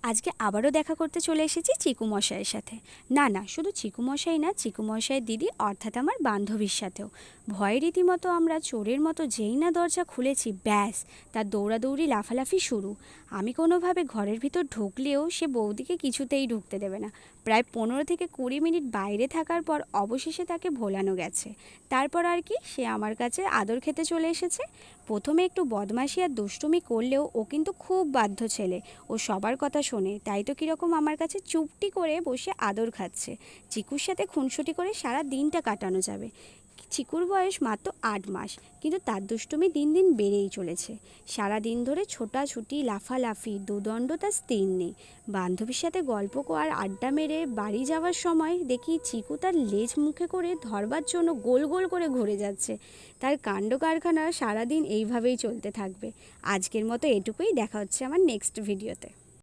আজকে আবারও দেখা করতে চলে এসেছি চিকু মশাইয়ের সাথে। না শুধু চিকু মশাই না, চিকু মশাইয়ের দিদি অর্থাৎ আমার বান্ধবীর সাথেও। ভয়ে রীতিমতো আমরা চোরের মতো যেই না দরজা খুলেছি, ব্যাস তার দৌড়াদৌড়ি লাফালাফি শুরু। আমি কোনোভাবে ঘরের ভিতর ঢুকলেও সে বৌদিকে কিছুতেই ঢুকতে দেবে না। প্রায় 15 থেকে 20 মিনিট বাইরে থাকার পর অবশেষে তাকে ভোলানো গেছে। তারপর আর কি, সে আমার কাছে আদর খেতে চলে এসেছে। প্রথমে একটু বদমাশি আর দুষ্টুমি করলেও ও কিন্তু খুব বাধ্য ছেলে, ও সবার কথা শোনে। তাই তো কীরকম আমার কাছে চুপটি করে বসে আদর খাচ্ছে। চিকুর সাথে খুনসুটি করে সারা দিনটা কাটানো যাবে। চিকুর বয়স মাত্র 8 মাস, কিন্তু তার দুষ্টুমি দিন দিন বেড়েই চলেছে। সারা দিন ধরে ছোটাছুটি লাফালাফি দুদণ্ড তার স্থির নেই। বান্ধবীর সাথে গল্প আর আড্ডা মেরে বাড়ি যাওয়ার সময় দেখি চিকু তার লেজ মুখে করে ধরবার জন্য গোল গোল করে ঘুরে যাচ্ছে। তার কাণ্ড কারখানা সারাদিন এইভাবেই চলতে থাকবে। আজকের মতো এটুকুই, দেখা হচ্ছে আমার নেক্সট ভিডিওতে।